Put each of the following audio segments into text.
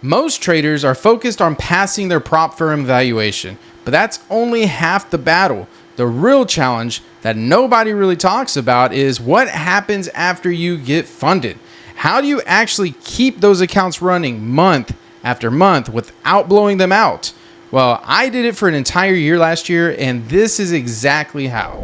Most traders are focused on passing their prop firm evaluation, but that's only half the battle. The real challenge that nobody really talks about is what happens after you get funded. How do you actually keep those accounts running month after month without blowing them out? Well, I did it for an entire year last year, and this is exactly how.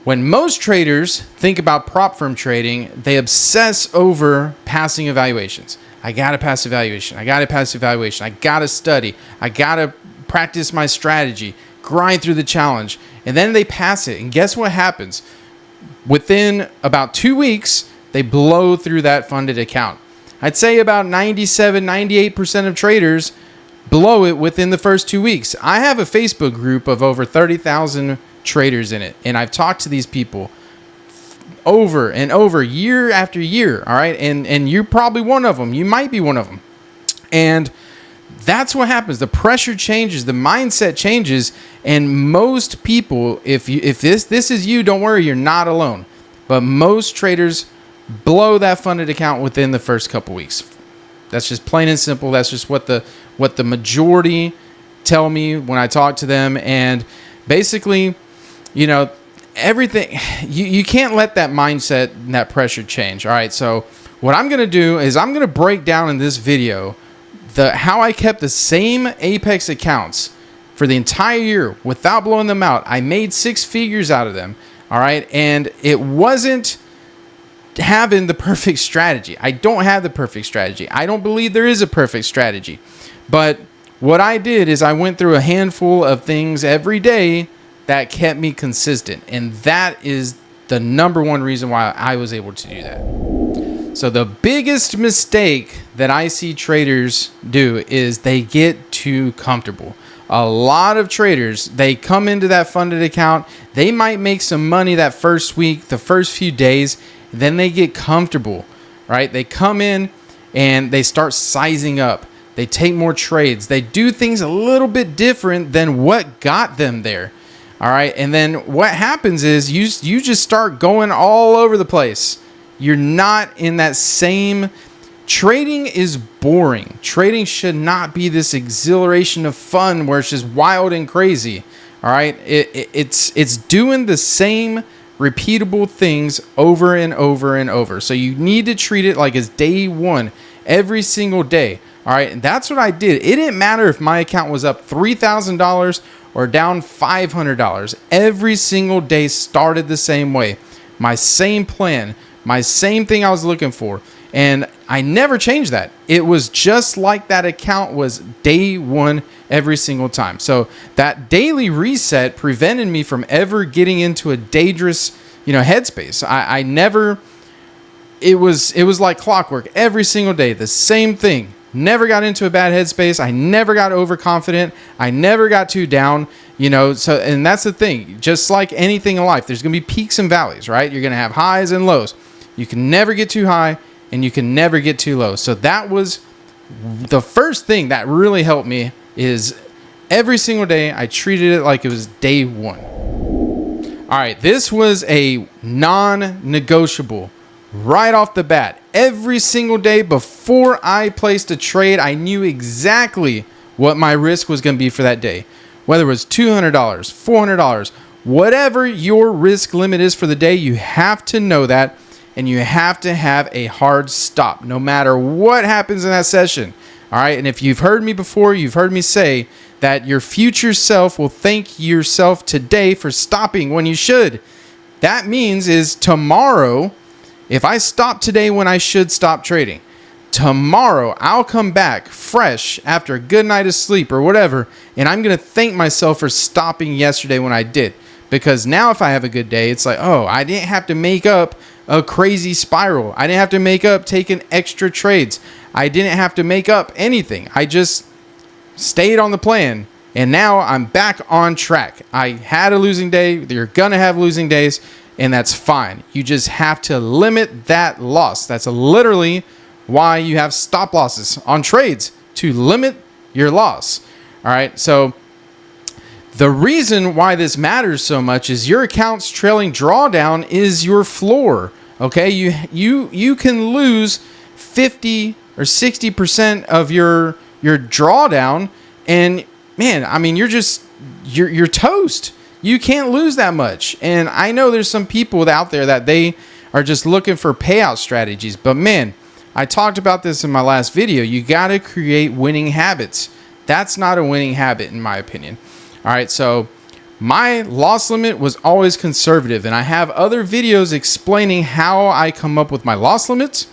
When most traders think about prop firm trading, they obsess over passing evaluations. I gotta pass evaluation. I gotta pass evaluation. I gotta study. I gotta practice my strategy, grind through the challenge, and then they pass it. And guess what happens? Within about 2 weeks, they blow through that funded account. I'd say about 97, 98% of traders blow it within the first 2 weeks. I have a Facebook group of over 30,000 traders in it, and I've talked to these people over and over, year after year. All right, and you're probably one of them. You might be one of them, and that's what happens. The pressure changes, the mindset changes, and most people, if this is you, don't worry, you're not alone. But most traders blow that funded account within the first couple weeks. That's just plain and simple. That's just what the majority tell me when I talk to them. And basically, everything, you can't let that mindset and that pressure change. All right. So what I'm going to do is I'm going to break down in this video how I kept the same Apex accounts for the entire year without blowing them out. I made 6 figures out of them. All right. And it wasn't having the perfect strategy. I don't have the perfect strategy. I don't believe there is a perfect strategy. But what I did is I went through a handful of things every day that kept me consistent. And that is the number one reason why I was able to do that. So the biggest mistake that I see traders do is they get too comfortable. A lot of traders, they come into that funded account. They might make some money that first week, the first few days. Then they get comfortable, right? They come in and they start sizing up. They take more trades. They do things a little bit different than what got them there. All right. And then what happens is you just start going all over the place. You're not in that same. Trading is boring. Trading should not be this exhilaration of fun where it's just wild and crazy. All right. It's doing the same repeatable things over and over and over. So you need to treat it like it's day one every single day. All right. And that's what I did. It didn't matter if my account was up $3,000 or down $500. Every single day started the same way. My same plan, my same thing I was looking for. And I never changed that. It was just like that account was day one every single time. So that daily reset prevented me from ever getting into a dangerous, headspace. I never, it was like clockwork every single day, the same thing. Never got into a bad headspace. I never got overconfident. I never got too down, so, and that's the thing, just like anything in life, there's going to be peaks and valleys, right? You're going to have highs and lows. You can never get too high and you can never get too low. So that was the first thing that really helped me is every single day I treated it like it was day one. All right. This was a non-negotiable right off the bat. Every single day before I placed a trade, I knew exactly what my risk was going to be for that day. Whether it was $200, $400, whatever your risk limit is for the day, you have to know that. And you have to have a hard stop no matter what happens in that session. All right. And if you've heard me before, you've heard me say that your future self will thank yourself today for stopping when you should. That means is tomorrow, if I stop today when I should stop trading, tomorrow I'll come back fresh after a good night of sleep or whatever. And I'm going to thank myself for stopping yesterday when I did. Because now if I have a good day, it's like, oh, I didn't have to make up a crazy spiral. I didn't have to make up taking extra trades. I didn't have to make up anything. I just stayed on the plan. And now I'm back on track. I had a losing day. You're going to have losing days. And that's fine. You just have to limit that loss. That's literally why you have stop losses on trades, to limit your loss. All right. So the reason why this matters so much is your account's trailing drawdown is your floor. Okay, you can lose 50 or 60% of your drawdown, and man, I mean, you're toast. You can't lose that much. And I know there's some people out there that they are just looking for payout strategies, but man, I talked about this in my last video. You got to create winning habits. That's not a winning habit in my opinion. All right, so my loss limit was always conservative, and I have other videos explaining how I come up with my loss limits.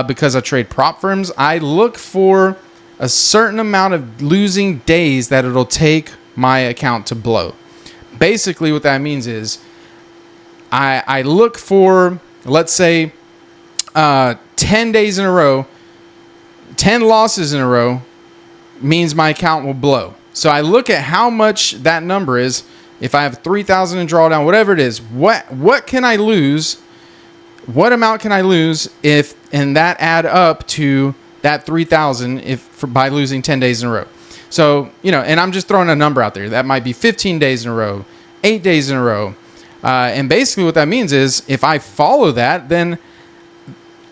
Because I trade prop firms, I look for a certain amount of losing days that it'll take my account to blow. Basically, what that means is I look for, let's say, 10 days in a row, 10 losses in a row means my account will blow. So I look at how much that number is. If I have 3,000 in drawdown, whatever it is, what can I lose? What amount can I lose and that add up to that 3,000 by losing 10 days in a row? So, and I'm just throwing a number out there. That might be 15 days in a row, 8 days in a row. And basically what that means is if I follow that, then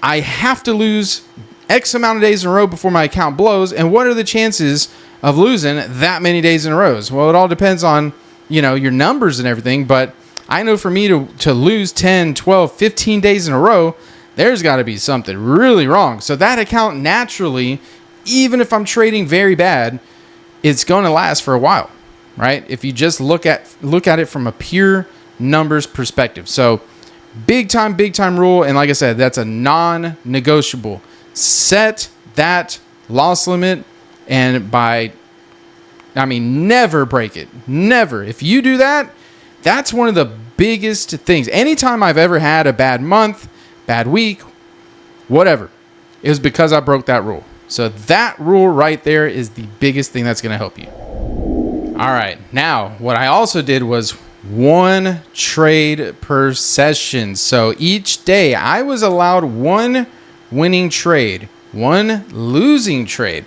I have to lose X amount of days in a row before my account blows. And what are the chances of losing that many days in a row? Well, it all depends on, your numbers and everything, but I know for me to lose 10, 12, 15 days in a row, there's got to be something really wrong. So that account naturally, even if I'm trading very bad, it's going to last for a while, right? If you just look at it from a pure numbers perspective. So big time rule. And like I said, that's a non-negotiable. Set that loss limit, and never break it. Never. If you do that, that's one of the biggest things. Anytime I've ever had a bad month, bad week, whatever, it was because I broke that rule. So that rule right there is the biggest thing that's going to help you. All right. Now, what I also did was one trade per session. So each day I was allowed one winning trade, one losing trade.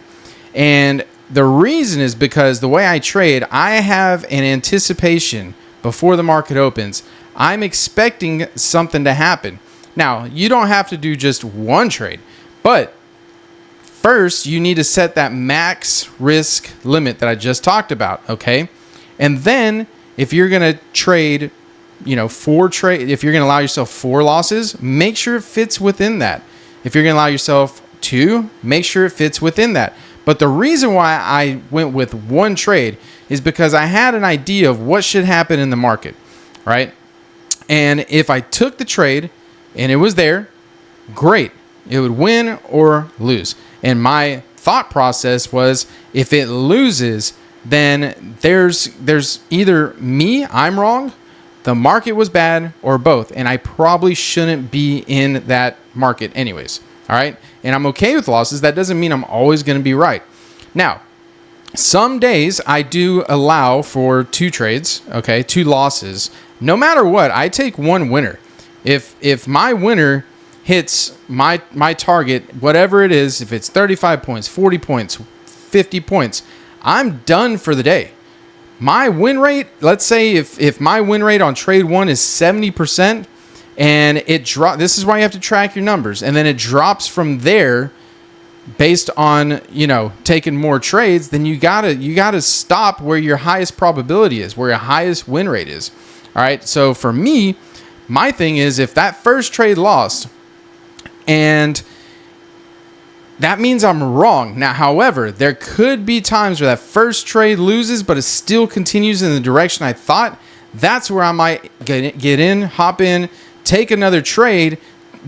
And the reason is because the way I trade, I have an anticipation before the market opens. I'm expecting something to happen. Now, you don't have to do just one trade, but first you need to set that max risk limit that I just talked about, okay? And then if you're going to trade, if you're going to allow yourself 4 losses, make sure it fits within that. If you're going to allow yourself 2, make sure it fits within that. But the reason why I went with one trade is because I had an idea of what should happen in the market, right? And if I took the trade and it was there, great. It would win or lose. And my thought process was, if it loses, then there's either me, I'm wrong, the market was bad, or both. And I probably shouldn't be in that market anyways. All right. And I'm okay with losses. That doesn't mean I'm always going to be right. Now, some days I do allow for 2 trades, okay, 2 losses. No matter what, I take one winner. If my winner hits my target, whatever it is, if it's 35 points, 40 points, 50 points, I'm done for the day. My win rate, let's say if my win rate on trade 1 is 70%, and this is why you have to track your numbers, and then it drops from there based on, taking more trades, then you gotta stop where your highest probability is, where your highest win rate is. All right. So for me, my thing is, if that first trade lost, and that means I'm wrong. Now, however, there could be times where that first trade loses, but it still continues in the direction I thought. That's where I might get in, hop in, take another trade,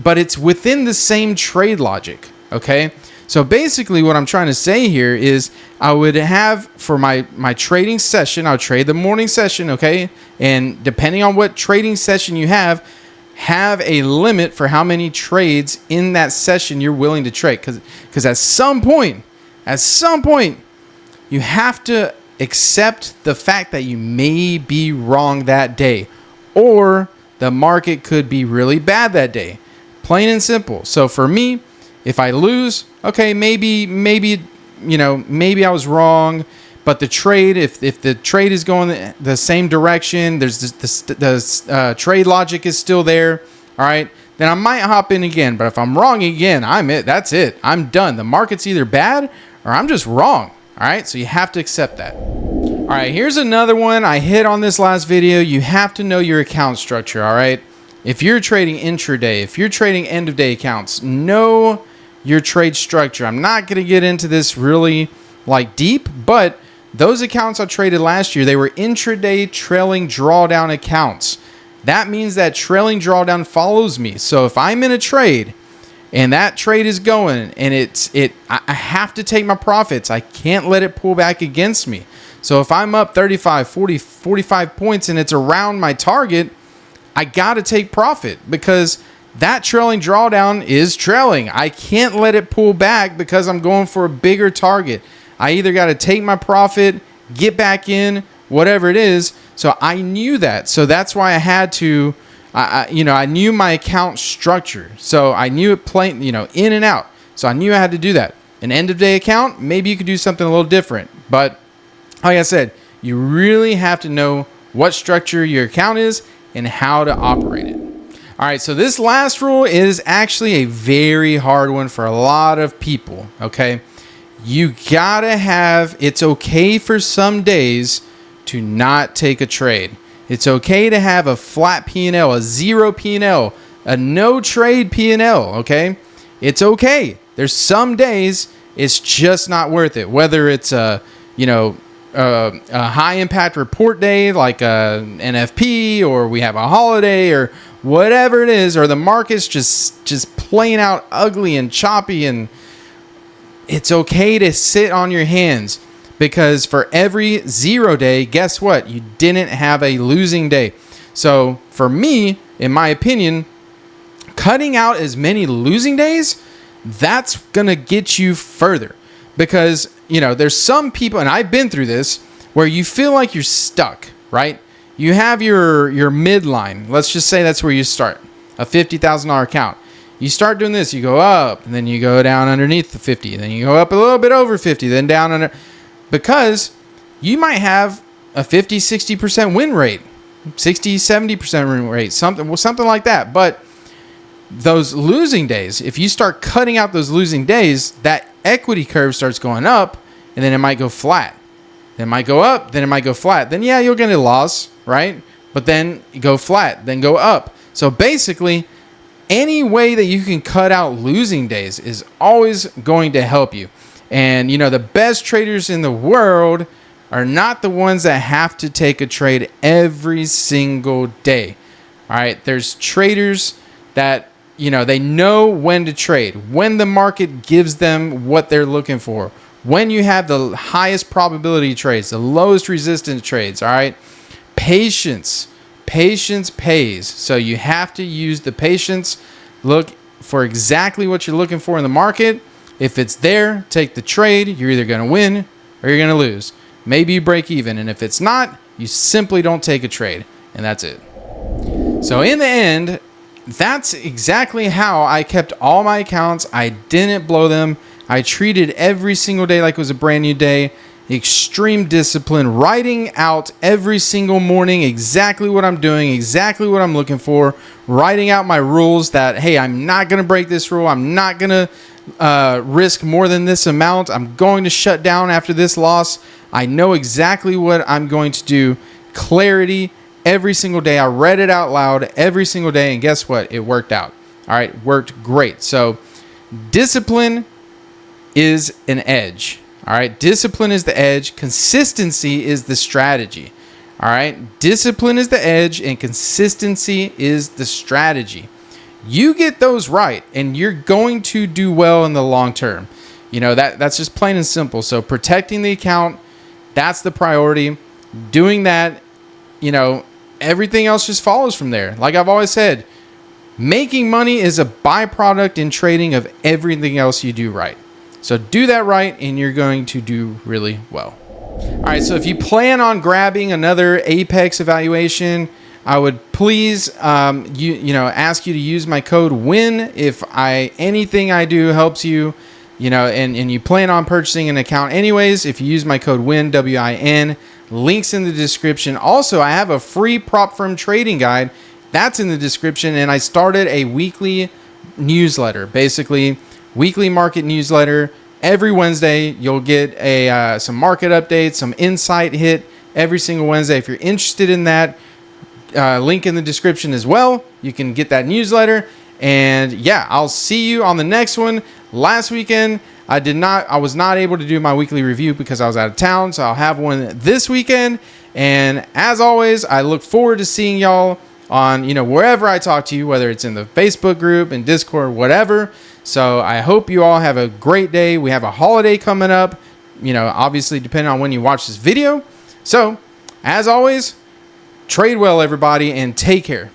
but it's within the same trade logic. Okay. So basically what I'm trying to say here is I would have for my trading session, I'll trade the morning session. Okay. And depending on what trading session you have a limit for how many trades in that session you're willing to trade. Because at some point, you have to accept the fact that you may be wrong that day, or the market could be really bad that day. Plain and simple. So for me, if I lose, okay, maybe I was wrong, but the trade, if the trade is going the same direction, there's the trade logic is still there. All right, then I might hop in again. But if I'm wrong again, that's it. I'm done. The market's either bad or I'm just wrong. All right. So you have to accept that. All right. Here's another one I hit on this last video. You have to know your account structure. All right. If you're trading intraday, if you're trading end of day accounts, know your trade structure. I'm not going to get into this really like deep, but those accounts I traded last year, they were intraday trailing drawdown accounts. That means that trailing drawdown follows me. So if I'm in a trade and that trade is going and I have to take my profits. I can't let it pull back against me. So if I'm up 35, 40, 45 points and it's around my target, I got to take profit because that trailing drawdown is trailing. I can't let it pull back because I'm going for a bigger target. I either got to take my profit, get back in, whatever it is. So I knew that. So that's why I had to, I knew my account structure. So I knew it plain, in and out. So I knew I had to do that. An end of day account, maybe you could do something a little different. But like I said, you really have to know what structure your account is and how to operate it. All right, so this last rule is actually a very hard one for a lot of people, okay? You gotta it's okay for some days to not take a trade. It's okay to have a flat P&L, a zero P&L, a no trade P&L, okay? It's okay. There's some days it's just not worth it, whether it's a high impact report day like a NFP, or we have a holiday, or whatever it is, or the market's just playing out ugly and choppy, and it's okay to sit on your hands because for every 0 day, guess what? You didn't have a losing day. So for me, in my opinion, cutting out as many losing days, that's going to get you further because, there's some people, and I've been through this, where you feel like you're stuck, right? You have your midline. Let's just say that's where you start, a $50,000 account. You start doing this, you go up, and then you go down underneath the 50, and then you go up a little bit over 50, then down under, because you might have a 50, 60% win rate, 60, 70% win rate, something like that. But those losing days, if you start cutting out those losing days, that equity curve starts going up, and then it might go flat. Then it might go up, then it might go flat. Then, yeah, you'll get a loss, right? But then you go flat, then go up. So basically, any way that you can cut out losing days is always going to help you. And, the best traders in the world are not the ones that have to take a trade every single day. All right. There's traders that, they know when to trade, when the market gives them what they're looking for, when you have the highest probability trades, the lowest resistance trades. All right. Patience pays. So you have to use the patience. Look for exactly what you're looking for in the market. If it's there, take the trade. You're either going to win or you're going to lose. Maybe you break even. And if it's not, you simply don't take a trade. And that's it. So in the end, that's exactly how I kept all my accounts. I didn't blow them. I treated every single day like it was a brand new day. Extreme discipline, writing out every single morning exactly what I'm doing, exactly what I'm looking for, writing out my rules that, hey, I'm not going to break this rule. I'm not going to risk more than this amount. I'm going to shut down after this loss. I know exactly what I'm going to do. Clarity every single day. I read it out loud every single day, and guess what? It worked out. All right, worked great. So discipline is an edge. All right. Discipline is the edge. Consistency is the strategy. All right. Discipline is the edge and consistency is the strategy. You get those right and you're going to do well in the long term. That's just plain and simple. So protecting the account, that's the priority. Doing that, everything else just follows from there. Like I've always said, making money is a byproduct in trading of everything else you do right. So do that right, and you're going to do really well. All right, so if you plan on grabbing another Apex evaluation, I would please ask you to use my code WIN if anything I do helps you, and you plan on purchasing an account anyways. If you use my code WIN, WIN, links in the description. Also, I have a free prop firm trading guide That's in the description. And I started a weekly newsletter, basically weekly market newsletter. Every Wednesday, you'll get some market updates, some insight hit every single Wednesday. If you're interested in that, link in the description as well. You can get that newsletter. And yeah, I'll see you on the next one. Last weekend, I was not able to do my weekly review because I was out of town. So I'll have one this weekend. And as always, I look forward to seeing y'all on, wherever I talk to you, whether it's in the Facebook group and Discord, whatever. So I hope you all have a great day. We have a holiday coming up, obviously depending on when you watch this video. So as always, trade well, everybody, and take care.